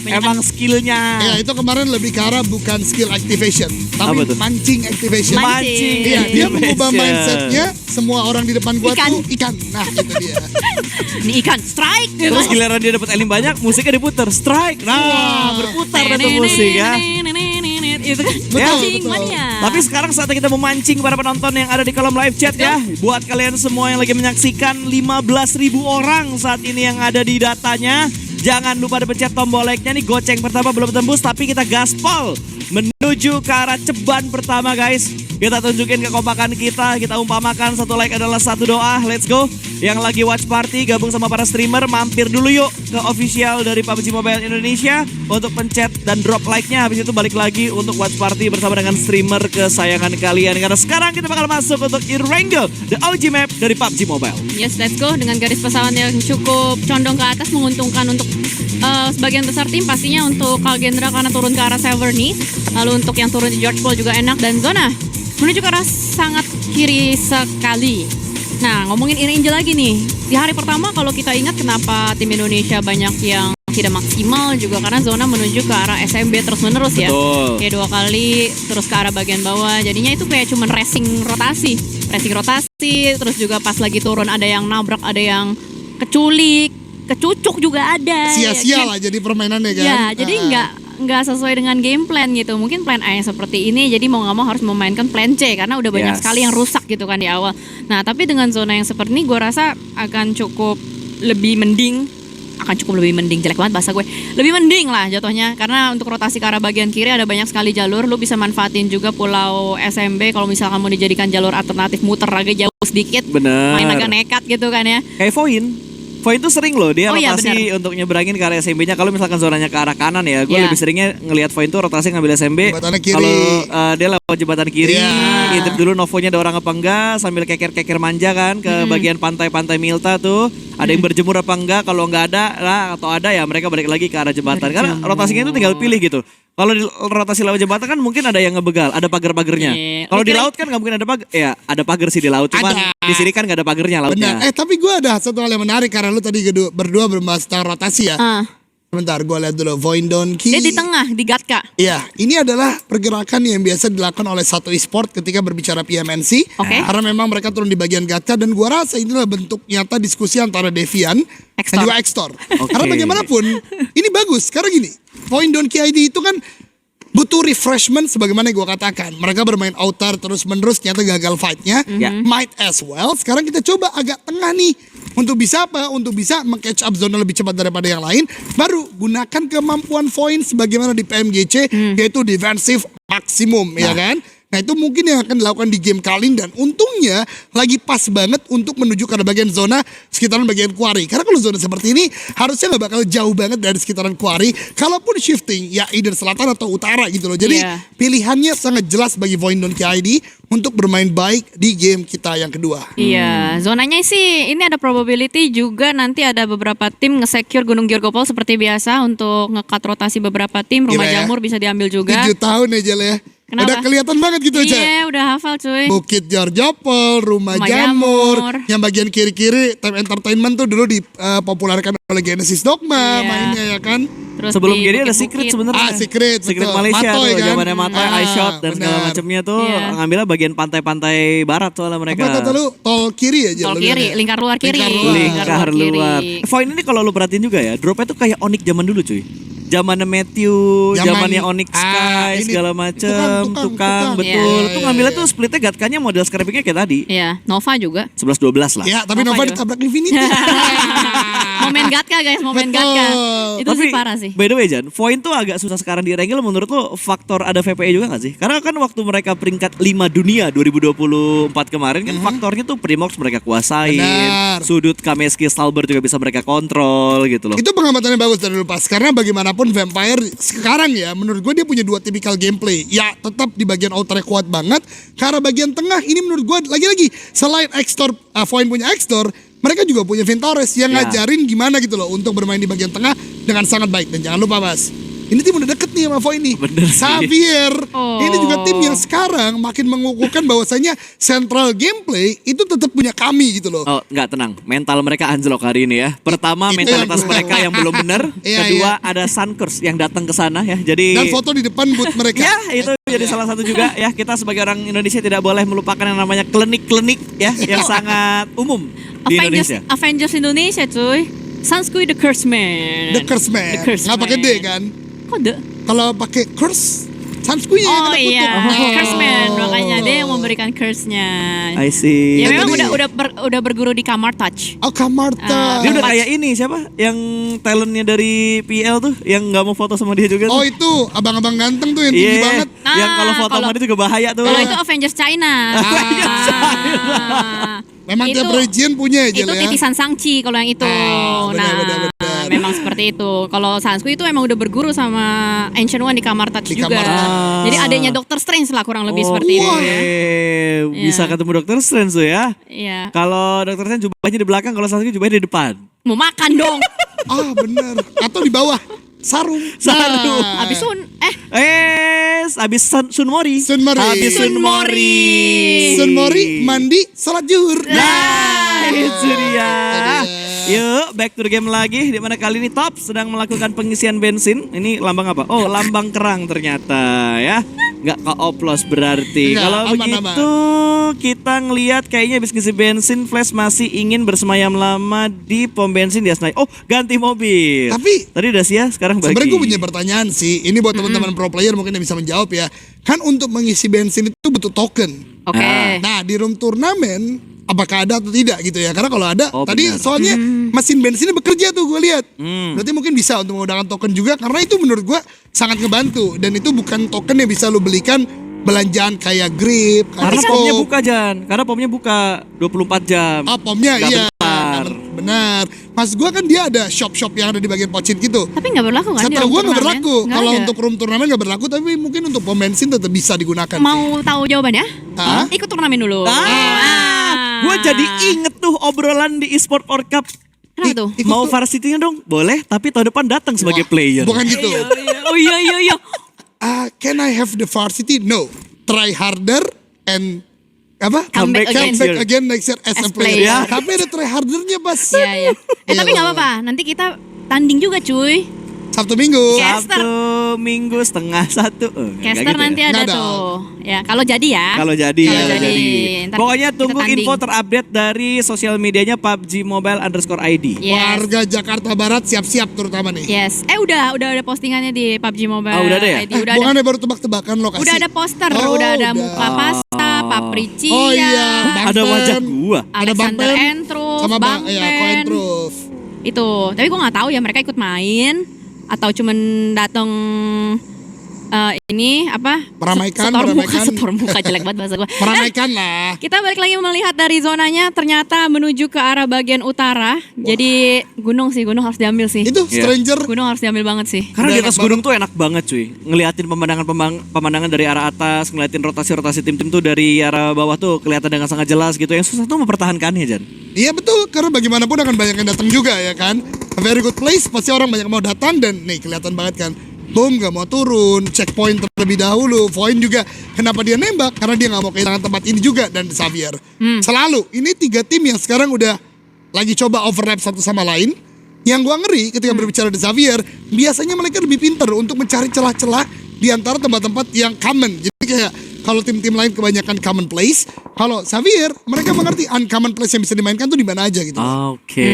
Emang skillnya. Ya itu kemarin lebih ke arah bukan skill activation, tapi mancing activation. Mancing. Iya, dia mengubah activation. mindsetnya. Semua orang di depan gua Ikan. tuh ikan. Nah itu dia. Ini ikan strike. Terus giliran dia dapat elim banyak, musiknya diputer, strike. Nah, berputar tuh musik ya. Itu kan Betul, mancing betul. mania. Tapi sekarang saatnya kita memancing para penonton yang ada di kolom live chat ya. Buat kalian semua yang lagi menyaksikan 15.000 orang saat ini yang ada di datanya. Jangan lupa dipencet tombol like-nya nih. Goceng pertama belum tembus tapi kita gaspol menuju ke arah ceban pertama guys. Kita tunjukin kekompakan kita umpamakan satu like adalah satu doa. Let's go. Yang lagi watch party gabung sama para streamer, mampir dulu yuk ke official dari PUBG Mobile Indonesia untuk pencet dan drop like-nya. Habis itu balik lagi untuk watch party bersama dengan streamer kesayangan kalian. Karena sekarang kita bakal masuk untuk Erangel, the OG map dari PUBG Mobile. Yes, let's go. Dengan garis pesawat yang cukup condong ke atas menguntungkan untuk sebagian besar tim, pastinya untuk Kalgendra karena turun ke arah Severny. Lalu untuk yang turun di George Paul juga enak, dan zona menuju ke arah sangat kiri sekali. Nah, ngomongin Erangel lagi nih. Di hari pertama kalau kita ingat kenapa tim Indonesia banyak yang tidak maksimal juga karena zona menuju ke arah SMB terus-menerus ya. Betul. Kayak 2 kali terus ke arah bagian bawah. Jadinya itu kayak cuman racing rotasi, terus juga pas lagi turun ada yang nabrak, ada yang keculik, kecucuk juga ada. Sia-sia ya, lah jadi permainannya kan. Ya, jadi nggak sesuai dengan game plan gitu. Mungkin plan A yang seperti ini, jadi mau nggak mau harus memainkan plan C karena udah banyak sekali yang rusak gitu kan di awal. Nah, tapi dengan zona yang seperti ini, gue rasa akan cukup lebih mending, jelek banget bahasa gue. Lebih mending lah jatuhnya, karena untuk rotasi ke arah bagian kiri ada banyak sekali jalur. Lu bisa manfaatin juga pulau SMB kalau misalkan mau dijadikan jalur alternatif, muter agak jauh sedikit. Bener. Main agak nekat gitu kan ya. Kayak Voin tuh sering loh dia iya, rotasi untuk nyeberangin ke arah SMB-nya. Kalau misalkan zonanya ke arah kanan ya, gue Iya. lebih seringnya ngelihat Voin tuh rotasi ngambil SMB. Jembatannya kiri. Kalau dia lewat jembatan kiri, Iya. intip dulu Novonya ada orang apa enggak, sambil keker-keker manja kan ke bagian pantai-pantai Milta tuh. Ada yang berjemur apa enggak, kalau enggak ada lah atau ada ya mereka balik lagi ke arah jembatan. Karena rotasinya itu tinggal pilih gitu. Kalau di rotasi lewat jembatan kan mungkin ada yang ngebegal, ada pagar-pagernya. Iya. Kalau di laut kan nggak mungkin ada pagar. Ya, ada pagar sih di laut, cuman Ada. di sini kan nggak ada pagarnya lautnya. Benar. Tapi gue ada satu hal yang menarik karena lu tadi berdua berbahas tentang rotasi ya. Sebentar, gue lihat dulu. Voin Donkey. Dia di tengah, di Gatka. Iya, ini adalah pergerakan yang biasa dilakukan oleh satu e-sport ketika berbicara PMNC. Oke. Karena memang mereka turun di bagian gacha dan gua rasa inilah bentuk nyata diskusi antara Devian dan Extor. juga Extor. Karena bagaimanapun ini bagus. Karena gini, Voin Donkey ID itu kan butuh refreshment sebagaimana yang gue katakan. Mereka bermain outer terus-menerus, ternyata gagal fightnya. Might as well. Sekarang kita coba agak tengah nih. Untuk bisa apa? Untuk bisa meng-catch up zona lebih cepat daripada yang lain. Baru gunakan kemampuan Voin sebagaimana di PMGC, yaitu defensive maksimum, ya kan? Nah itu mungkin yang akan dilakukan di game kali, dan untungnya lagi pas banget untuk menuju ke bagian zona sekitaran bagian quarry. Karena kalau zona seperti ini harusnya nggak bakal jauh banget dari sekitaran quarry. Kalaupun shifting ya either selatan atau utara gitu loh. Jadi pilihannya sangat jelas bagi Voin Donkey ID untuk bermain baik di game kita yang kedua. Iya, zonanya sih ini ada probability juga nanti ada beberapa tim nge-secure Gunung Girgopol seperti biasa untuk nge-cut rotasi beberapa tim. Rumah Gila ya. Jamur bisa diambil juga. 7 tahun ya Jel ya. Kenapa? Udah kelihatan banget gitu aja. Iya, udah hafal cuy. Bukit Jorjopol, Rumah Rumah Jamur, Jamur. yang bagian kiri-kiri Time Entertainment tuh dulu dipopulerkan oleh Genesis Dogma Iya. mainnya ya kan. Terus Sebelum di jadi ada bukit-bukit. Secret sebenarnya. Secret, Secret betul. Malaysia Matoy, tuh, kan? zamannya Matoy, iShot dan segala benar. macamnya tuh Iya. ngambilnya bagian pantai-pantai barat soalnya mereka. Apa kata lu? Tol kiri aja. Tol lu kiri, lihat ya? lingkar luar kiri. Lingkar luar. kiri. Voin ini kalau lu perhatiin juga ya, dropnya tuh kayak Onyx zaman dulu cuy. Zamannya Matthew, zamannya Onyx Sky, ini segala macem, tukang, betul. Iya, Tuh ngambilnya tuh splitnya gatkanya model scrapingnya kayak tadi. Iya, Nova juga. 11-12 lah. Ya, tapi Nova Nova juga. ditabrak Infinity. Momen Gatka guys, momen Betul. Gatka. Itu sih parah sih. By the way Jan, Voin tuh agak susah sekarang di Erangel, menurut lo faktor ada VPE juga gak sih? Karena kan waktu mereka peringkat 5 dunia 2024 kemarin kan faktornya tuh Primox mereka kuasain. Benar. Sudut Kameski Stalber juga bisa mereka kontrol gitu loh. Itu pengamatannya bagus dari Lupas. Karena bagaimanapun Vampire sekarang ya, menurut gue dia punya dua tipikal gameplay. Ya tetap di bagian outernya kuat banget. Karena bagian tengah ini menurut gue lagi-lagi selain Extor, Voin punya Extor, mereka juga punya Ventores yang Ya. ngajarin gimana gitu loh untuk bermain di bagian tengah dengan sangat baik. Dan jangan lupa Mas, ini tim udah deket nih sama Void nih. Bener sih. Xavier, Oh. ini juga tim yang sekarang makin mengukuhkan bahwasanya central gameplay itu tetap punya kami gitu loh. Oh, enggak, tenang. Mental mereka anjlok hari ini ya. Pertama, Itu mentalitas yang- mereka yang belum benar. Iya, Kedua, ada Sunkers yang datang ke sana ya. Jadi Dan foto di depan booth mereka. ya, itu jadi salah satu juga ya. Kita sebagai orang Indonesia tidak boleh melupakan yang namanya klinik-klinik ya yang sangat umum di Indonesia. Avengers Indonesia cuy. Sanskui the Curse Man. The Curse Man. The Curse Nggak pakai D Man. kan? Kok the? Kalau pakai curse, sunscreen Oh iya, Nah. Curse Man. Makanya dia yang memberikan curse-nya. I see. Ya Itu memang dia. udah berguru di kamar touch. Oh, Kamarta. Dia udah kayak ini siapa? Yang talentnya dari PL tuh yang nggak mau foto sama dia juga. Oh tuh. itu abang-abang ganteng tuh yang tinggi Iya. banget. Yang kalau foto kalau- sama dia juga bahaya tuh. Kalau itu Avengers China. Memang Itu- tiap region punya aja Itu lah ya. titisan Sangchi kalau yang itu. Benar. Memang seperti itu. Kalau Sanskui itu emang udah berguru sama Ancient One di kamar touch Di juga. kamar touch. Jadi adanya Doctor Strange lah kurang lebih Oh, seperti itu wah. ya. Bisa ketemu Dokter Strange tuh ya. Iya. Kalau Dokter Strange jubahnya di belakang, kalau Sasuke jubahnya di depan. Mau makan dong. Ah bener. Atau di bawah. Sarung. Sarung. Nah. Abis Abis Sunmori. Sunmori. Habis Sunmori. Sunmori mandi salat zuhur. Nah, itu dia. Yuk, back to the game lagi. Di mana kali ini Top sedang melakukan pengisian bensin. Ini lambang apa? Oh, lambang kerang ternyata ya. Nggak keoplos berarti. Nggak, Kalau aman, begitu kita ngelihat kayaknya habis ngisi bensin, Flash masih ingin bersemayam lama di pom bensin di Asnai. Oh, ganti mobil. Tapi- tadi udah sia, sekarang bagi. Sebenarnya gue punya pertanyaan sih. Ini buat teman-teman pro player mungkin yang bisa menjawab ya. Kan untuk mengisi bensin itu butuh token. Oke. Nah di room turnamen apakah ada atau tidak gitu ya? Karena kalau ada, Oh, tadi benar. soalnya mesin bensinnya bekerja tuh gue lihat. Hmm. Berarti mungkin bisa untuk menggunakan token juga karena itu menurut gue sangat ngebantu dan itu bukan token yang bisa lo belikan belanjaan kayak grip, Karena kayak pomnya scope. buka, Jan. Karena pomnya buka 24 jam. Ah, pomnya Nggak iya. bentar. Benar. Mas gue kan dia ada shop-shop yang ada di bagian pocin gitu. Tapi nggak berlaku kan? di Setahu room gue nggak turnamen? berlaku. Nggak Kalau ada. untuk room turnamen nggak berlaku, tapi mungkin untuk pom bensin tetap bisa digunakan. sih. Mau tahu jawabannya? Hah? Ikut turnamen dulu. Gue jadi inget tuh obrolan di eSport World Cup. Kenapa tuh? Ikut Mau tuh. varsity-nya dong? Boleh, tapi tahun depan datang sebagai Wah, player. Bukan gitu. Oh iya. Can I have the varsity? No. Try harder and apa? Come back again. Come back again next year as, As a player. player. Tapi ada try hardernya pas. Iya. Tapi Iya. nggak apa-apa. Nanti kita tanding juga cuy. Sabtu Minggu. Iya. Sabtu Minggu setengah satu. Nggak Caster gitu ya? nanti ada Nggak ada. tuh. Ya kalau jadi ya. Kalau jadi, Kalau kalau jadi. jadi. Ntar Pokoknya kita tunggu tanding. info terupdate dari sosial medianya PUBG Mobile _ID. Yes. Warga Jakarta Barat siap-siap terutama nih. Yes. Udah ada postingannya di PUBG Mobile. Oh, udah ada ya? ID. Udah ada. Bukannya baru tebak-tebakan lokasi. Udah ada poster, Oh, udah ada udah. muka Pasta, Papricia, Oh iya, Bang Ada Pen. wajah gua. Ada Bang Alexander Pen Entruf, sama Bang Bang ya, Pen. Koentruf. Itu. Tapi gue nggak tahu ya mereka ikut main atau cuman datang ini apa? Meramaikan, Setor muka jelek banget bahasa gue. Meramaikan lah. Kita balik lagi melihat dari zonanya ternyata menuju ke arah bagian utara. Jadi gunung harus diambil sih. Itu Iya. stranger. Gunung harus diambil banget sih. Karena di Udah atas enak gunung tuh enak banget cuy. Ngeliatin pemandangan dari arah atas, ngeliatin rotasi-rotasi tim-tim tuh dari arah bawah tuh kelihatan dengan sangat jelas gitu. Yang susah tuh mempertahankannya, Jan. Iya betul, karena bagaimanapun akan banyak yang datang juga ya kan. A very good place, pasti orang banyak mau datang dan nih kelihatan banget kan. Boom, gak mau turun, checkpoint terlebih dahulu. Void juga, kenapa dia nembak? Karena dia gak mau kehilangan tempat ini juga dan Xavier. Selalu, ini 3 tim yang sekarang udah lagi coba overlap satu sama lain. Yang gua ngeri ketika berbicara di Xavier, biasanya mereka lebih pintar untuk mencari celah-celah di antara tempat-tempat yang common. Jadi kayak kalau tim-tim lain kebanyakan common place, kalau Xavier mereka mengerti uncommon place yang bisa dimainkan tuh di mana aja gitu. Oke.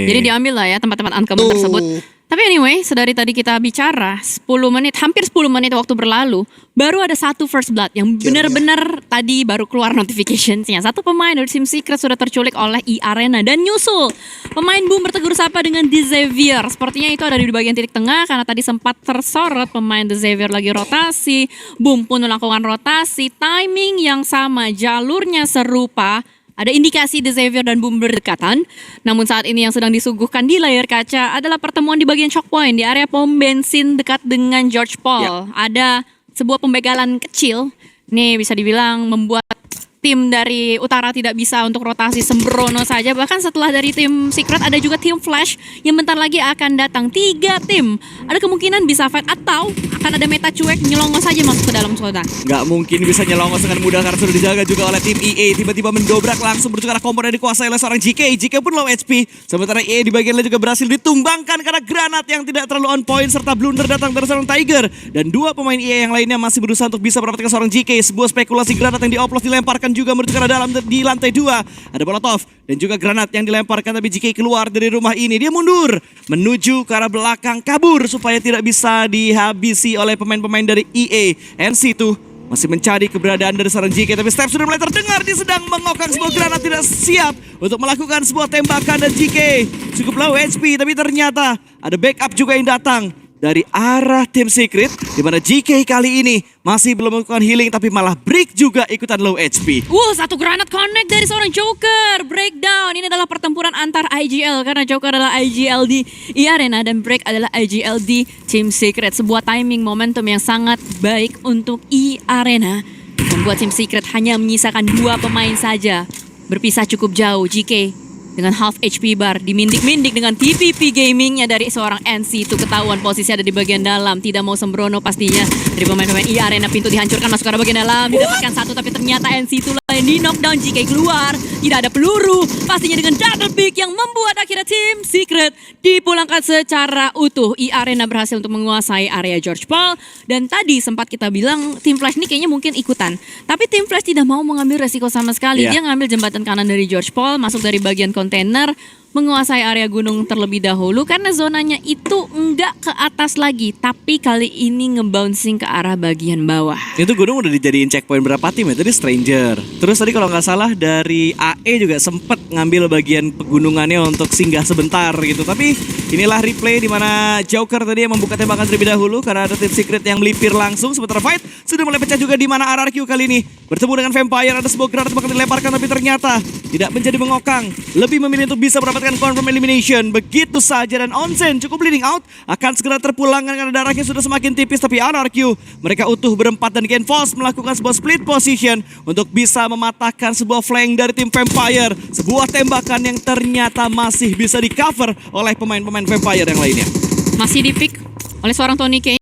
Jadi diambil lah ya tempat-tempat uncommon Tuh. tersebut. Tapi anyway, sedari tadi kita bicara 10 menit, hampir 10 menit waktu berlalu, baru ada satu first blood yang benar-benar tadi baru keluar notificationsnya. Satu pemain dari Team Secret sudah terculik oleh E-Arena dan nyusul pemain Boom bertegur sapa dengan The Xavier. Sepertinya itu ada di bagian titik tengah karena tadi sempat tersorot pemain The Xavier lagi rotasi. Boom pun melakukan rotasi, timing yang sama, jalurnya serupa. Ada indikasi The Xavier dan Boom berdekatan. Namun saat ini yang sedang disuguhkan di layar kaca adalah pertemuan di bagian choke point di area pom bensin dekat dengan George Paul. Ya. Ada sebuah pembegalan kecil. Nih bisa dibilang membuat tim dari utara tidak bisa untuk rotasi sembrono saja. Bahkan setelah dari tim Secret ada juga tim Flash yang bentar lagi akan datang. 3 tim. Ada kemungkinan bisa fight atau akan ada meta cuek nyelongos saja masuk ke dalam zona. Nggak mungkin bisa nyelongos dengan mudah karena sudah dijaga juga oleh tim EA. Tiba-tiba mendobrak langsung menuju ke arah kompor yang dikuasai oleh seorang JK. JK pun low HP. Sementara EA di bagian lain juga berhasil ditumbangkan karena granat yang tidak terlalu on point serta blunder datang dari seorang Tiger. Dan 2 pemain EA yang lainnya masih berusaha untuk bisa mendapatkan seorang JK. Sebuah spekulasi granat yang dioplos dilemparkan juga menuju ke arah dalam di lantai 2. Ada Molotov dan juga granat yang dilemparkan tapi JK keluar dari rumah ini. Dia mundur menuju ke arah belakang kabur supaya tidak bisa dihabisi oleh pemain-pemain dari EA. NC2 masih mencari keberadaan dari seorang JK tapi step sudah mulai terdengar. Dia sedang mengokang sebuah granat tidak siap untuk melakukan sebuah tembakan dan JK cukup low HP tapi ternyata ada backup juga yang datang dari arah tim Secret di mana JK kali ini masih belum melakukan healing tapi malah break juga ikutan low HP. Satu granat connect dari seorang Joker. Breakdown. Ini adalah pertempuran antar IGL karena Joker adalah IGL di E-Arena dan Break adalah IGL di Team Secret. Sebuah timing momentum yang sangat baik untuk E-Arena. Membuat Team Secret hanya menyisakan 2 pemain saja. Berpisah cukup jauh. JK dengan half HP bar dimindik-mindik dengan TPP gamingnya dari seorang NC. Itu ketahuan posisi ada di bagian dalam. Tidak mau sembrono pastinya dari pemain-pemain E-Arena. Pintu dihancurkan masuk ke bagian dalam. Didapatkan 1 tapi ternyata NC itulah yang di knockdown. JK keluar. Tidak ada peluru. Pastinya dengan double pick yang membuat akhirnya Team Secret dipulangkan secara utuh. E-Arena berhasil untuk menguasai area George Paul. Dan tadi sempat kita bilang Team Flash ini kayaknya mungkin ikutan. Tapi Team Flash tidak mau mengambil resiko sama sekali. Dia ngambil jembatan kanan dari George Paul. Masuk dari bagian kontainer, menguasai area gunung terlebih dahulu karena zonanya itu enggak ke atas lagi, tapi kali ini ngebouncing ke arah bagian bawah. Itu gunung udah dijadiin checkpoint berapa tim ya? Tadi Stranger. Terus tadi kalau nggak salah dari AE juga sempet ngambil bagian pegunungannya untuk singgah sebentar gitu. Tapi inilah replay di mana Joker tadi yang membuka tembakan terlebih dahulu karena ada tim Secret yang melipir langsung. Sementara fight sudah mulai pecah juga di mana RRQ kali ini bertemu dengan Vampire. Ada sebuah granat bahkan dilemparkan tapi ternyata tidak menjadi mengokang. Lebih memilih untuk bisa mendapatkan confirm elimination. Begitu saja dan Onsen cukup bleeding out. Akan segera terpulangkan karena darahnya sudah semakin tipis. Tapi RRQ mereka utuh berempat dan Genfos melakukan sebuah split position untuk bisa mematahkan sebuah flank dari tim Vampire. Sebuah tembakan yang ternyata masih bisa di cover oleh pemain-pemain Vampire yang lainnya. Masih dipick oleh seorang Tony K.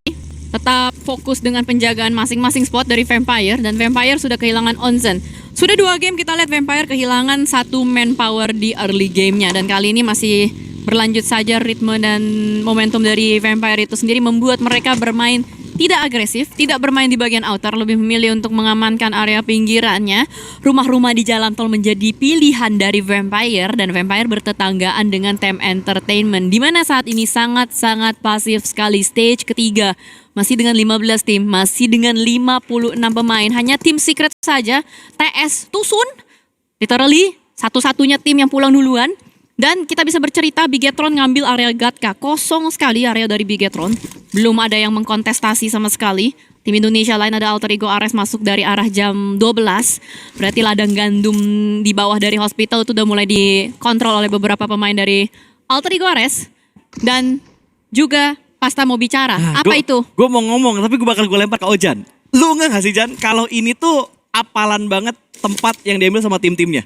Tetap fokus dengan penjagaan masing-masing spot dari Vampire. Dan Vampire sudah kehilangan Onsen. Sudah 2 game kita lihat Vampire kehilangan 1 manpower di early gamenya. Dan kali ini masih berlanjut saja ritme dan momentum dari Vampire itu sendiri membuat mereka bermain tidak agresif, tidak bermain di bagian outer, lebih memilih untuk mengamankan area pinggirannya. Rumah-rumah di jalan tol menjadi pilihan dari Vampire dan Vampire bertetanggaan dengan Tem Entertainment di mana saat ini sangat-sangat pasif sekali. Stage ketiga masih dengan 15 tim, masih dengan 56 pemain. Hanya tim Secret saja, TS Tusun, literally satu-satunya tim yang pulang duluan. Dan kita bisa bercerita Bigetron ngambil area Gatka. Kosong sekali area dari Bigetron. Belum ada yang mengkontestasi sama sekali. Tim Indonesia lain ada Alter Ego Ares masuk dari arah jam 12. Berarti ladang gandum di bawah dari hospital itu udah mulai dikontrol oleh beberapa pemain dari Alter Ego Ares. Dan juga Pasta mau bicara. Apa itu? Gue mau ngomong tapi gue bakal lempar ke Ojan. Lu nggak sih Jan? Kalau ini tuh apalan banget tempat yang diambil sama tim-timnya.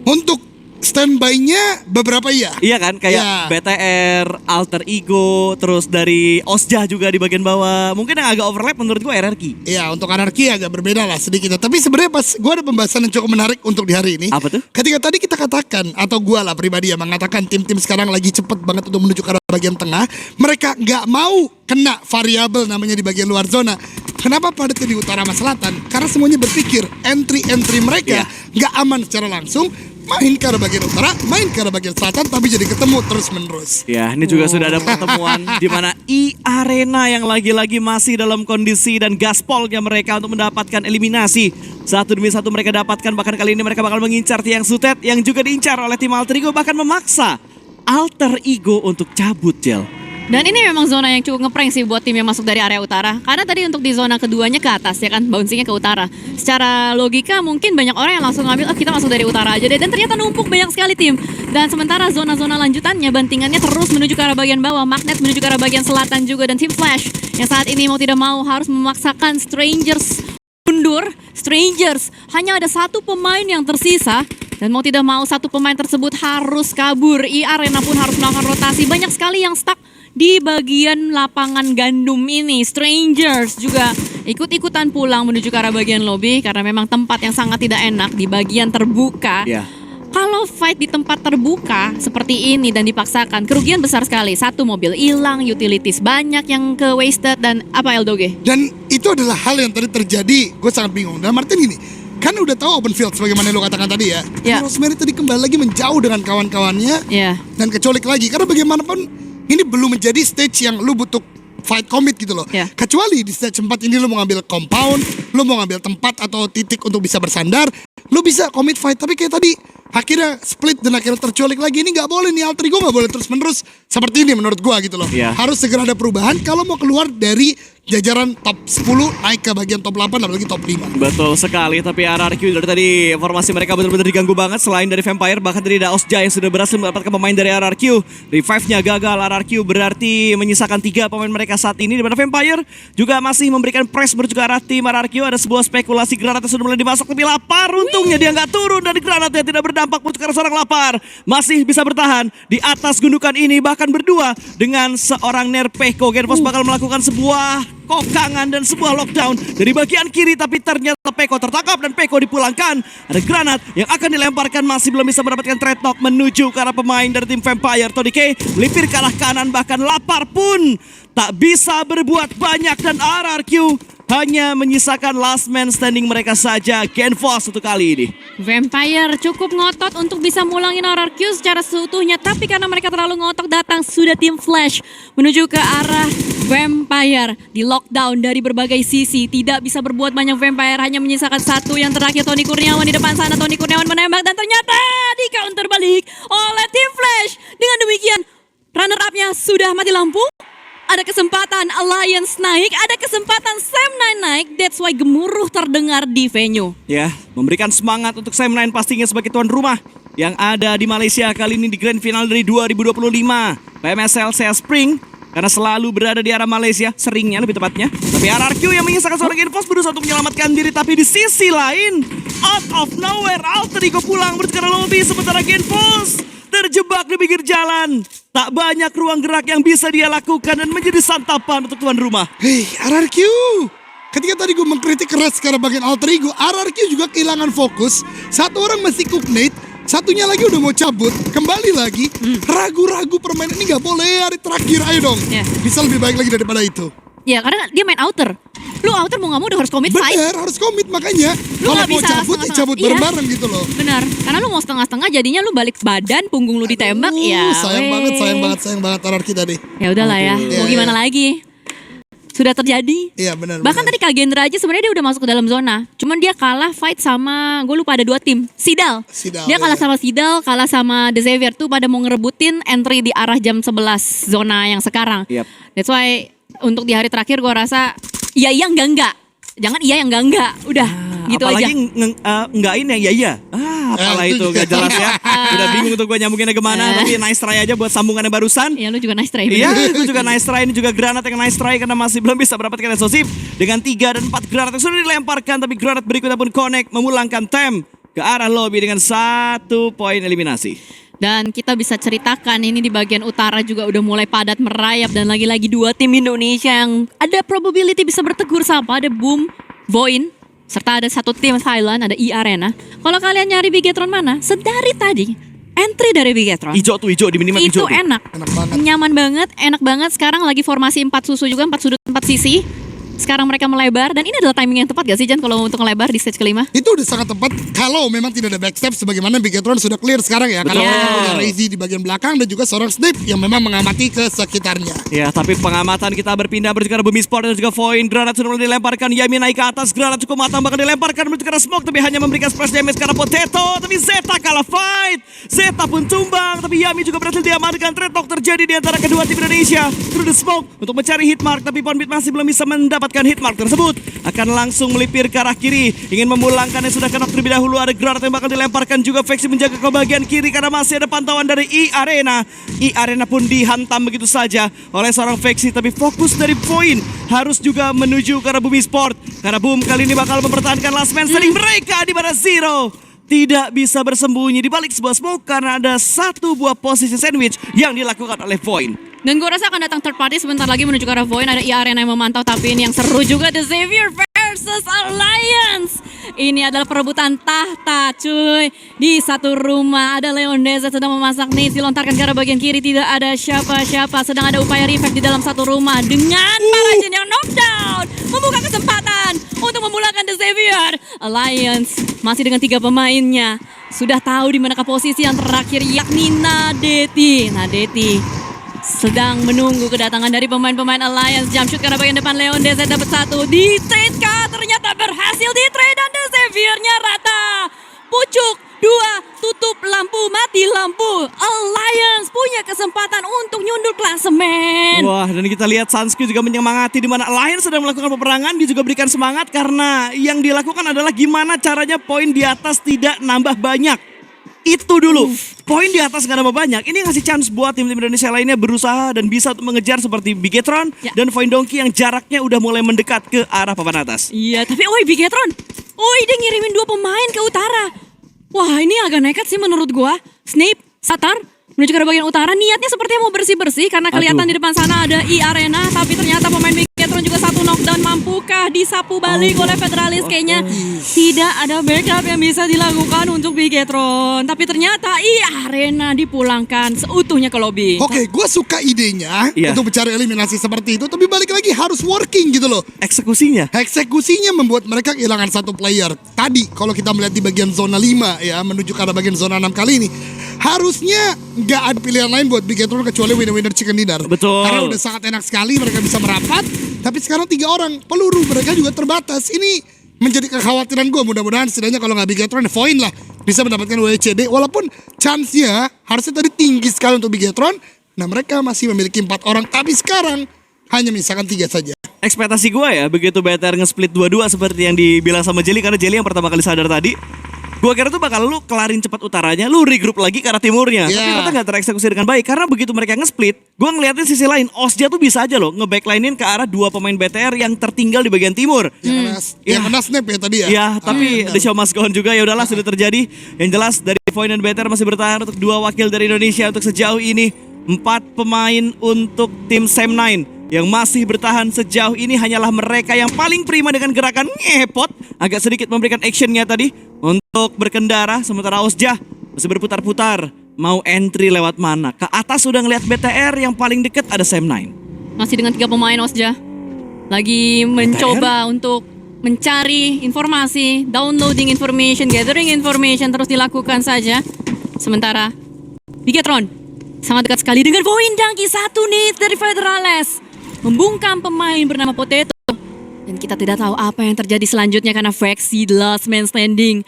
Untuk standby-nya beberapa iya. Iya kan, kayak BTR, Alter Ego, terus dari Osja juga di bagian bawah. Mungkin yang agak overlap menurut gue RRQ. Iya, untuk RRQ agak berbeda lah sedikit. Tapi sebenarnya pas gue ada pembahasan yang cukup menarik untuk di hari ini. Apa tuh? Ketika tadi kita katakan, atau gue lah pribadi yang mengatakan tim-tim sekarang lagi cepet banget untuk menuju ke arah bagian tengah. Mereka nggak mau kena variabel namanya di bagian luar zona. Kenapa padatnya di utara sama selatan? Karena semuanya berpikir entry mereka nggak aman secara langsung. Main ke arah bagian utara, main ke arah bagian selatan, tapi jadi ketemu terus-menerus. Ya, ini juga sudah ada pertemuan di mana E-Arena yang lagi-lagi masih dalam kondisi dan gaspolnya mereka untuk mendapatkan eliminasi. Satu demi satu mereka dapatkan, bahkan kali ini mereka bakal mengincar Tiang Sutet yang juga diincar oleh tim Alter Ego, bahkan memaksa Alter Ego untuk cabut, Jel. Dan ini memang zona yang cukup ngeprank sih buat tim yang masuk dari area utara. Karena tadi untuk di zona keduanya ke atas ya kan, bouncingnya ke utara. Secara logika mungkin banyak orang yang langsung ngambil, kita masuk dari utara aja deh. Dan ternyata numpuk banyak sekali tim. Dan sementara zona-zona lanjutannya, bantingannya terus menuju ke arah bagian bawah. Magnet menuju ke arah bagian selatan juga. Dan tim Flash yang saat ini mau tidak mau harus memaksakan Strangers mundur, Strangers hanya ada satu pemain yang tersisa. Dan mau tidak mau satu pemain tersebut harus kabur. I-Arena pun harus melakukan rotasi. Banyak sekali yang stuck di bagian lapangan gandum ini. Strangers juga ikut-ikutan pulang menuju ke arah bagian lobby. Karena memang tempat yang sangat tidak enak di bagian terbuka. Kalau fight di tempat terbuka seperti ini dan dipaksakan, kerugian besar sekali. Satu mobil hilang, utilities banyak yang ke wasted dan apa Eldoge? Dan itu adalah hal yang tadi terjadi. Gue sangat bingung. Dan Martin gini, kan udah tahu open field sebagaimana lo katakan tadi ya. Rosemary tadi kembali lagi menjauh dengan kawan-kawannya dan kecolik lagi. Karena bagaimanapun ini belum menjadi stage yang lu butuh fight commit gitu loh. Kecuali di stage 4 ini lu mau ngambil compound, lu mau ngambil tempat atau titik untuk bisa bersandar, lu bisa commit fight. Tapi kayak tadi akhirnya split dan akhirnya terculik lagi. Ini nggak boleh nih, Alter Ego nggak boleh terus menerus seperti ini menurut gua gitu loh. Harus segera ada perubahan kalau mau keluar dari jajaran top 10 naik ke bagian top 8 apalagi top 5. Betul sekali, tapi RRQ dari tadi formasi mereka benar-benar diganggu banget. Selain dari Vampire, bahkan dari Daosja yang sudah berhasil mendapatkan pemain dari RRQ. Revive-nya gagal, RRQ berarti menyisakan 3 pemain mereka saat ini. Di mana Vampire juga masih memberikan press menuju ke arah tim RRQ. Ada sebuah spekulasi granatnya sudah mulai dimasuk, tapi Lapar untungnya dia nggak turun dari granatnya, tidak berdampak menuju ke arah seorang Lapar. Masih bisa bertahan di atas gundukan ini, bahkan berdua dengan seorang Nerpeko. Genfos bakal melakukan sebuah kokangan dan sebuah lockdown dari bagian kiri, tapi ternyata Peko tertangkap dan Peko dipulangkan. Ada granat yang akan dilemparkan, masih belum bisa mendapatkan trade knock menuju ke arah pemain dari tim Vampire. Tony K melipir ke arah kanan, bahkan Lapar pun tak bisa berbuat banyak dan RRQ hanya menyisakan last man standing mereka saja, Genfos untuk kali ini. Vampire cukup ngotot untuk bisa mulangin RRQ secara seutuhnya, tapi karena mereka terlalu ngotot datang sudah tim Flash menuju ke arah Vampire. Di lockdown dari berbagai sisi, tidak bisa berbuat banyak Vampire, hanya menyisakan satu yang terakhir Tony Kurniawan di depan sana. Tony Kurniawan menembak dan ternyata di counter balik oleh tim Flash. Dengan demikian runner up-nya sudah mati lampu. Ada kesempatan Alliance naik, ada kesempatan Sam9 naik. That's why gemuruh terdengar di venue. Ya, memberikan semangat untuk Sam9 pastinya sebagai tuan rumah yang ada di Malaysia kali ini di Grand Final dari 2025 PMSL Sea Spring. Karena selalu berada di arah Malaysia, seringnya lebih tepatnya. Tapi RRQ yang menyisakan seorang Genfos berusaha untuk menyelamatkan diri. Tapi di sisi lain, out of nowhere, Alter Ego pulang menuju ke arah lobby. Sementara Genfos terjebak di pinggir jalan. Tak banyak ruang gerak yang bisa dia lakukan dan menjadi santapan untuk tuan rumah. Hei, RRQ. Ketika tadi gue mengkritik keras karena bagian Alter Ego, RRQ juga kehilangan fokus. Satu orang masih cooknate, satunya lagi udah mau cabut, kembali lagi. Ragu-ragu permainan ini gak boleh, hari terakhir, ayo dong. Bisa lebih baik lagi daripada itu. Ya, karena dia main outer. Lu outer mau gak mau udah harus commit fight. Bener, harus komit makanya. Kalau mau cabut, ya cabut bareng-bareng gitu loh. Benar, karena lu mau setengah-setengah jadinya lu balik badan, punggung lu ditembak. Ya sayang banget RRQ tadi. Ya udahlah ya, mau gimana lagi. Sudah terjadi. Iya benar. Bahkan tadi Kagendra aja sebenarnya dia udah masuk ke dalam zona. Cuman dia kalah fight sama, gue lupa ada 2 tim. Sidal. Dia kalah sama Sidal, kalah sama The Xavier tuh pada mau ngerebutin entry di arah jam 11 zona yang sekarang. That's why untuk di hari terakhir gue rasa iya enggak. Jangan iya yang enggak. Udah gitu apalagi aja. Enggakin yang iya. Apalah itu gak jelas ya. Udah bingung untuk gue nyambunginnya kemana. Tapi nice try aja buat sambungannya barusan. Iya lu juga nice try. Iya gue juga nice try. Ini juga granat yang nice try karena masih belum bisa mendapatkan explosive. Dengan 3 dan 4 granat yang sudah dilemparkan. Tapi granat berikutnya pun connect memulangkan Tem ke arah lobby dengan 1 poin eliminasi. Dan kita bisa ceritakan ini di bagian utara juga udah mulai padat merayap. Dan lagi-lagi 2 tim Indonesia yang ada probability bisa bertegur sapa. Ada Boom, Voin, serta ada 1 tim Thailand, ada I-Arena. Kalau kalian nyari Bigetron mana? Sedari tadi, entry dari Bigetron. Hijau di minimal itu hijau tuh. enak banget. Nyaman banget, enak banget. Sekarang lagi formasi 4 susu juga, 4 sudut 4 sisi. Sekarang mereka melebar dan ini adalah timing yang tepat gak sih Jan kalau untuk melebar di stage kelima? Itu udah sangat tepat kalau memang tidak ada backstep sebagaimana Bigetron sudah clear sekarang ya. Karena mereka punya Razy di bagian belakang dan juga seorang Snape yang memang mengamati ke sekitarnya. Ya, tapi pengamatan kita berpindah menuju ke arah Bumi Sport dan juga Voin. Granat sudah mulai dilemparkan, Yami naik ke atas, granat cukup matang bahkan dilemparkan menuju ke arah Smoke tapi hanya memberikan splash damage ke arah Potato. Tapi Zeta kalah fight. Zeta pun tumbang, tapi Yami juga berhasil diamankan. Trade talk terjadi di antara kedua tim Indonesia. Through the Smoke untuk mencari hitmark, tapi Ponbit masih belum bisa mendapatkan hitmark tersebut. Akan langsung melipir ke arah kiri, ingin memulangkan yang sudah kena terlebih dahulu. Ada granat yang bakal dilemparkan juga. Veksi menjaga ke bagian kiri karena masih ada pantauan dari I-Arena. I-Arena pun dihantam begitu saja oleh seorang Veksi, tapi fokus dari Voin harus juga menuju ke arah Bumi Sport. Karena Boom kali ini bakal mempertahankan last man standing mereka di mana Zero tidak bisa bersembunyi di balik sebuah smoke karena ada satu buah posisi sandwich yang dilakukan oleh Void. Dan gue rasa akan datang third party sebentar lagi menuju ke arah Void. Ada IRN yang memantau, tapi ini yang seru juga, The Xavier versus Alliance. Ini adalah perebutan tahta cuy. Di satu rumah ada Leondeza sedang memasak nih, dilontarkan ke arah bagian kiri, tidak ada siapa-siapa. Sedang ada upaya revive di dalam satu rumah dengan para Jin yang knockdown, membuka kesempatan untuk memulangkan The Xavier. Alliance masih dengan 3 pemainnya, sudah tahu di manakah posisi yang terakhir, yakni Nadeti. Nadeti sedang menunggu kedatangan dari pemain-pemain Alliance. Jump shoot ke arah bagian depan, Leondeza dapat satu, di trade kah? Ternyata berhasil di trade dan The Xavier-nya rata. Pucuk 2, tutup lampu, mati lampu. Alliance punya kesempatan untuk nyundul klasemen. Wah, dan kita lihat Sunsky juga menyemangati di mana Alliance sedang melakukan peperangan. Dia juga berikan semangat karena yang dilakukan adalah gimana caranya poin di atas tidak nambah banyak. Itu dulu, poin di atas gak nambah banyak. Ini ngasih chance buat tim-tim Indonesia lainnya berusaha dan bisa untuk mengejar seperti Bigetron dan Voidonki yang jaraknya udah mulai mendekat ke arah papan atas. Iya, tapi Bigetron, dia ngirimin 2 pemain ke utara. Wah, ini agak nekat sih menurut gua. Snape, Satar menuju ke bagian utara, niatnya sepertinya mau bersih-bersih karena kelihatan di depan sana ada Arena, tapi ternyata pemain Bigetron juga satu knockdown. Mampukah disapu balik oleh Federalis? Kayaknya tidak ada backup yang bisa dilakukan untuk Bigetron, tapi ternyata Arena dipulangkan seutuhnya ke lobby. Oke, gue suka idenya untuk mencari eliminasi seperti itu, tapi balik lagi harus working gitu loh. Eksekusinya membuat mereka kehilangan satu player. Tadi kalau kita melihat di bagian zona 5 ya, menuju ke arah bagian zona 6 kali ini, harusnya nggak ada pilihan lain buat Bigetron kecuali winner-winner chicken dinner. Betul. Karena udah sangat enak sekali mereka bisa merapat, tapi sekarang 3 orang, peluru mereka juga terbatas. Ini menjadi kekhawatiran gue. Mudah-mudahan setidaknya kalau nggak Bigetron, Void lah bisa mendapatkan WCD. Walaupun chance-nya harusnya tadi tinggi sekali untuk Bigetron. Nah, mereka masih memiliki 4 orang, tapi sekarang hanya misalkan 3 saja. Ekspektasi gue ya, begitu BTR nge-split 2-2 seperti yang dibilang sama Jelly, karena Jelly yang pertama kali sadar tadi. Gue kira tuh bakal lu kelarin cepat utaranya, lu regroup lagi ke arah timurnya. Tapi ternyata gak tereksekusi dengan baik. Karena begitu mereka nge-split, gue ngeliatin sisi lain, Osja tuh bisa aja loh nge-backlinein ke arah 2 pemain BTR yang tertinggal di bagian timur. Yang kena snap ya tadi ya. Iya, tapi the show must go on juga. Ya udahlah, sudah terjadi. Yang jelas dari Void dan BTR masih bertahan untuk 2 wakil dari Indonesia untuk sejauh ini. 4 pemain untuk tim Sam9. Yang masih bertahan sejauh ini hanyalah mereka yang paling prima dengan gerakan ngepot. Agak sedikit memberikan actionnya tadi untuk berkendara. Sementara Osja masih berputar-putar. Mau entry lewat mana? Ke atas sudah ngelihat BTR, yang paling deket ada Sam9. Masih dengan 3 pemain Osja. Lagi mencoba untuk mencari informasi, downloading information, gathering information terus dilakukan saja. Sementara Bigetron sangat dekat sekali dengan poin Dangki 1 nih dari Federales. Membungkam pemain bernama Potato. Dan kita tidak tahu apa yang terjadi selanjutnya karena Vexy, the last man standing,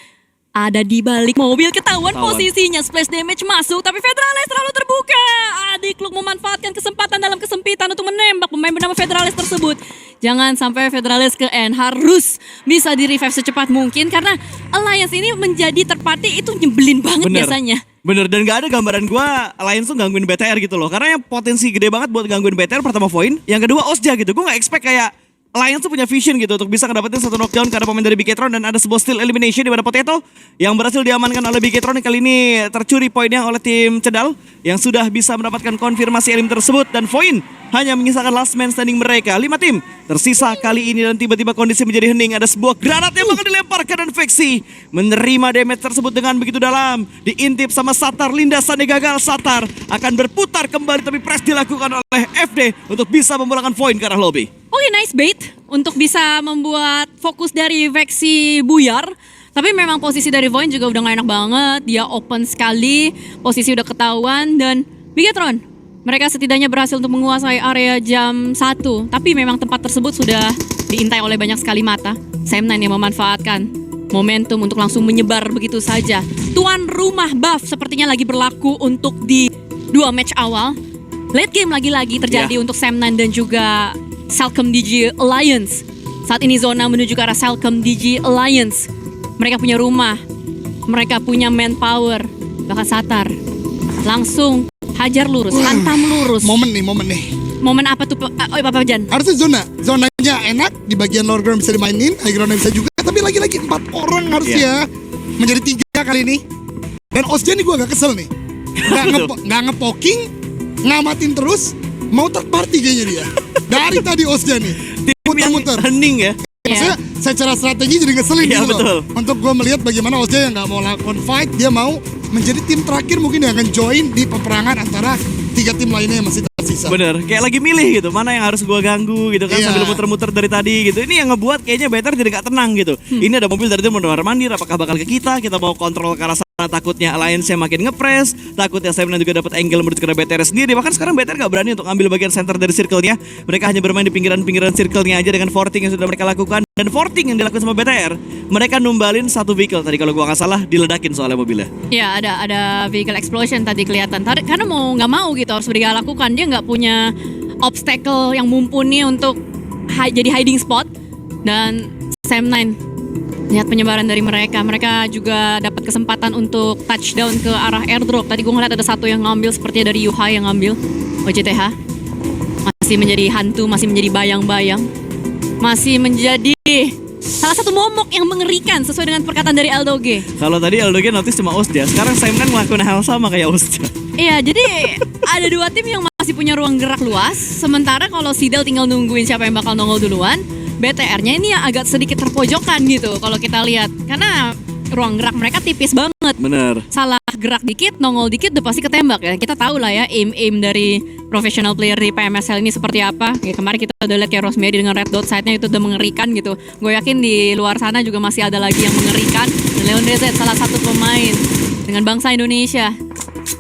ada di balik mobil. Ketahuan posisinya, splash damage masuk, tapi Federales terlalu terbuka. Adik Kluk memanfaatkan kesempatan dalam kesempitan untuk menembak pemain bernama Federales tersebut. Jangan sampai Federales ke end, harus bisa di revive secepat mungkin karena Alliance ini menjadi terpati itu nyebelin banget biasanya. Bener, dan gak ada gambaran gue Alliance tuh gangguin BTR gitu loh. Karena yang potensi gede banget buat gangguin BTR, pertama Void, yang kedua Osja gitu. Gue gak expect kayak Alliance tuh punya vision gitu untuk bisa ngedapetin satu knockdown karena pemain dari Bigetron. Dan ada sebuah steal elimination di mana Potato yang berhasil diamankan oleh Bigetron. Kali ini tercuri poinnya oleh tim Cedal yang sudah bisa mendapatkan konfirmasi elim tersebut. Dan Void hanya menyisakan last man standing mereka. 5 tim tersisa kali ini dan tiba-tiba kondisi menjadi hening. Ada sebuah granat yang bakal dilemparkan dan Vexy menerima damage tersebut dengan begitu dalam. Diintip sama Satar, lindasannya gagal. Satar akan berputar kembali tapi press dilakukan oleh FD untuk bisa memulangkan Void ke arah lobby. Oke, nice bait untuk bisa membuat fokus dari Vexy buyar. Tapi memang posisi dari Void juga udah gak enak banget. Dia open sekali, posisi udah ketahuan. Dan Bigetron, mereka setidaknya berhasil untuk menguasai area jam 1. Tapi memang tempat tersebut sudah diintai oleh banyak sekali mata. Sam9 yang memanfaatkan momentum untuk langsung menyebar begitu saja. Tuan rumah buff sepertinya lagi berlaku untuk di 2 match awal. Late game lagi-lagi terjadi untuk Sam9 dan juga Salcom DG Alliance. Saat ini zona menuju ke arah Salcom DG Alliance. Mereka punya rumah, mereka punya manpower. Bahkan Satar langsung hajar lurus, hantam lurus. Momen nih. Momen apa tuh? Oh, Papa Jan. Harusnya zonanya enak, di bagian lower ground bisa dimainin, high ground bisa juga. Tapi lagi-lagi 4 orang harusnya menjadi 3 kali ini. Dan Ozja nih gue agak kesel nih. Nggak ngepoking, ngamatin terus, mau third party kayaknya dia. Dari tadi Ozja nih, muter-muter. Hening ya. Maksudnya secara strategi jadi ngeselin Iya, gitu betul. loh. Untuk gue melihat bagaimana Ozja yang nggak mau lakukan fight, dia mau menjadi tim terakhir mungkin yang akan join di peperangan antara 3 tim lainnya yang masih tersisa. Bener, kayak lagi milih gitu, mana yang harus gua ganggu gitu kan, Iya. sambil muter-muter dari tadi gitu. Ini yang ngebuat kayaknya better jadi gak tenang gitu. Ini ada mobil dari dia mau mandir, apakah bakal ke kita mau kontrol ke arah sana, takutnya Alliance-nya makin ngepres, takutnya Sam juga dapat angle menuju ke BTR sendiri. Bahkan sekarang BTR gak berani untuk ambil bagian center dari circle-nya. Mereka hanya bermain di pinggiran-pinggiran circle-nya aja dengan forting yang sudah mereka lakukan. Dan forting yang dilakukan sama BTR, mereka numbalin satu vehicle tadi kalau gua gak salah, diledakin soalnya mobilnya. Ya ada vehicle explosion tadi kelihatan. Karena mau nggak mau gitu harus dia lakukan. Dia nggak punya obstacle yang mumpuni untuk jadi hiding spot. Dan Sam9 lihat penyebaran dari mereka. Mereka juga dapat kesempatan untuk touchdown ke arah airdrop. Tadi gue ngeliat ada satu yang ngambil sepertinya dari Yuhai yang ngambil OJTH. Masih menjadi hantu, masih menjadi bayang-bayang. Masih menjadi salah satu momok yang mengerikan sesuai dengan perkataan dari Eldoge. Kalau tadi Eldoge notice cuma Ozja, sekarang Sam ngelakuin hal sama kayak Ozja. Iya, jadi ada 2 tim yang masih punya ruang gerak luas. Sementara kalau Sidal tinggal nungguin siapa yang bakal nongol duluan. BTR-nya ini yang agak sedikit terpojokan gitu kalau kita lihat. Karena ruang gerak mereka tipis banget. Bener. Salah gerak dikit, nongol dikit udah pasti ketembak ya. Kita tahu lah ya aim dari professional player di PMSL ini seperti apa. Ya, kemarin kita udah lihat kayak Rosemary dengan red dot side-nya itu udah mengerikan gitu. Gue yakin di luar sana juga masih ada lagi yang mengerikan. Dan Leon DZ salah satu pemain dengan bangsa Indonesia.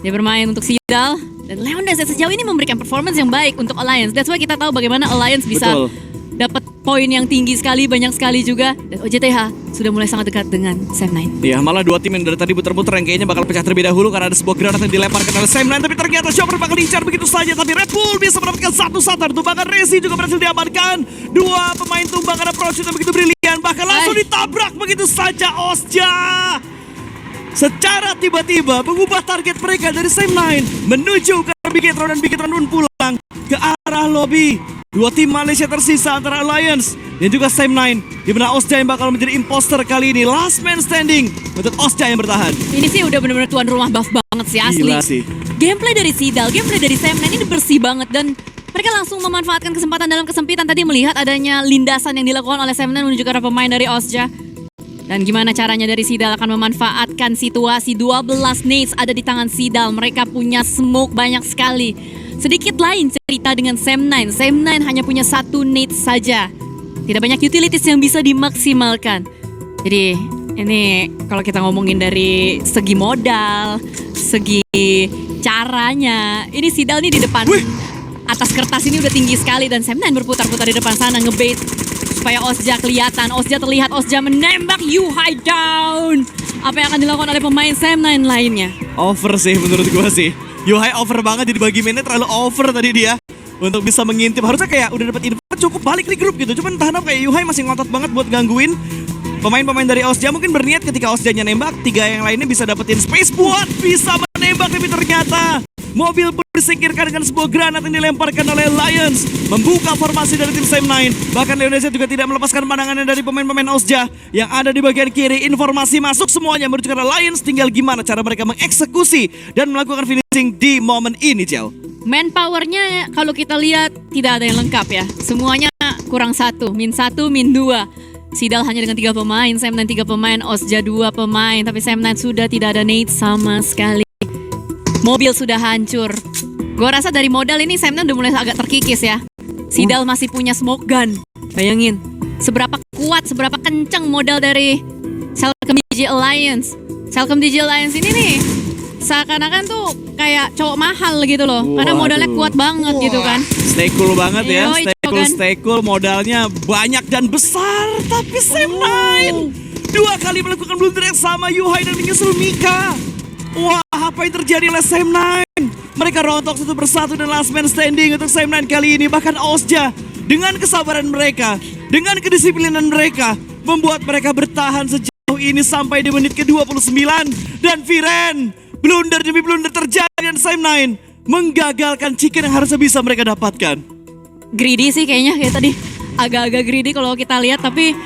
Dia bermain untuk Sidal. Dan Leon DZ sejauh ini memberikan performance yang baik untuk Alliance. That's why kita tahu bagaimana Alliance bisa dapat poin yang tinggi sekali, banyak sekali juga. Dan OJTH sudah mulai sangat dekat dengan Sam9. Iya, malah 2 tim yang dari tadi puter-puter yang kayaknya bakal pecah terlebih dahulu karena ada sebuah granat yang dilemparkan oleh Sam9. Tapi ternyata Chopper bakal diincar begitu saja. Tapi Red Bull bisa mendapatkan satu satar. Tumbangan Resi juga berhasil diamankan. 2 pemain tumbangan approach yang begitu brilian. Bahkan langsung ditabrak begitu saja Ozja. Secara tiba-tiba mengubah target mereka dari Sam9 menuju ke Bigetron, dan Bigetron pun pulang ke arah lobby. 2 tim Malaysia tersisa antara Alliance dan juga Sam9, di mana Ozja yang bakal menjadi imposter kali ini. Last man standing untuk Ozja yang bertahan. Ini sih udah benar-benar tuan rumah buff banget sih, asli. Gila sih. Gameplay dari Sidal, gameplay dari Sam9 ini bersih banget. Dan mereka langsung memanfaatkan kesempatan dalam kesempitan. Tadi melihat adanya lindasan yang dilakukan oleh Sam9 menuju ke arah pemain dari Ozja. Dan gimana caranya dari Sidal akan memanfaatkan situasi 12 nades ada di tangan Sidal. Mereka punya smoke banyak sekali. Sedikit lain cerita dengan Sam9. Sam9 hanya punya 1 nade saja. Tidak banyak utilities yang bisa dimaksimalkan. Jadi ini kalau kita ngomongin dari segi modal, segi caranya, ini Sidal nih di depan. Atas kertas ini udah tinggi sekali dan Sam9 berputar-putar di depan sana ngebait supaya Ozja kelihatan. Ozja terlihat, Ozja menembak Yuhai down. Apa yang akan dilakukan oleh pemain Sam9 lainnya? Over sih menurut gua sih. Yuhai over banget, jadi bagi mainnya terlalu over tadi dia untuk bisa mengintip. Harusnya kayak udah dapat info cukup balik di grup gitu. Cuman entah kenapa kayak Yuhai masih ngotot banget buat gangguin pemain-pemain dari Ozja. Mungkin berniat ketika Ozjanya nembak, 3 yang lainnya bisa dapetin space buat bisa menembak. Tapi ternyata mobil pun disingkirkan dengan sebuah granat yang dilemparkan oleh Lions, membuka formasi dari tim Sam9. Bahkan Leonese juga tidak melepaskan pandangannya dari pemain-pemain Ozja yang ada di bagian kiri. Informasi masuk semuanya menuju ke Lions, tinggal gimana cara mereka mengeksekusi dan melakukan finishing di momen ini, Cel. Manpowernya kalau kita lihat tidak ada yang lengkap ya. Semuanya kurang 1, min 1, min 2. Sidal hanya dengan 3 pemain, Sam9 3 pemain, Ozja 2 pemain. Tapi Sam9 sudah tidak ada nade sama sekali. Mobil sudah hancur. Gue rasa dari modal ini Sam9 udah mulai agak terkikis ya. Sidal masih punya smoke gun. Bayangin, seberapa kuat, seberapa kencang modal dari Celcom DJ Alliance. Celcom DJ Alliance ini nih seakan-akan tuh kayak cowok mahal gitu loh. Karena modalnya kuat banget gitu kan. Stay cool banget ya, Yoi, stay cool, modalnya banyak dan besar. Tapi Sam9 2 kali melakukan blunder yang sama, Yuhai dan menyusul Mika. Wah, apa yang terjadi oleh Sam9? Mereka rontok satu persatu dan last man standing untuk Sam9 kali ini. Bahkan Ozja dengan kesabaran mereka, dengan kedisiplinan mereka, membuat mereka bertahan sejauh ini sampai di menit ke-29. Dan Viren, blunder demi blunder terjadi dan Sam9 menggagalkan chicken yang harusnya bisa mereka dapatkan. Greedy sih kayaknya kayak tadi. Agak-agak greedy kalau kita lihat, tapi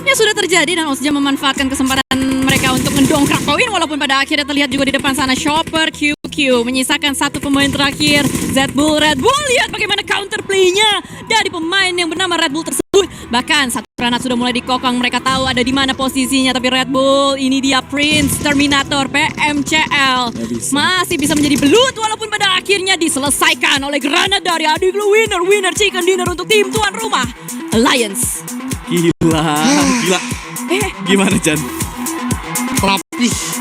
ya sudah terjadi dan Ozja memanfaatkan kesempatan mereka untuk mendongkrak poin walaupun pada akhirnya terlihat juga di depan sana Chopper QQ menyisakan satu pemain terakhir Red Bull. Lihat bagaimana counter play-nya dari pemain yang bernama Red Bull tersebut. Bahkan satu granat sudah mulai dikokang, mereka tahu ada di mana posisinya, tapi Red Bull ini dia Prince Terminator PMCL masih bisa menjadi belut walaupun pada akhirnya diselesaikan oleh granat dari Adiglo. Winner chicken dinner untuk tim tuan rumah Alliance. Gila. Gimana Chan? Rapih.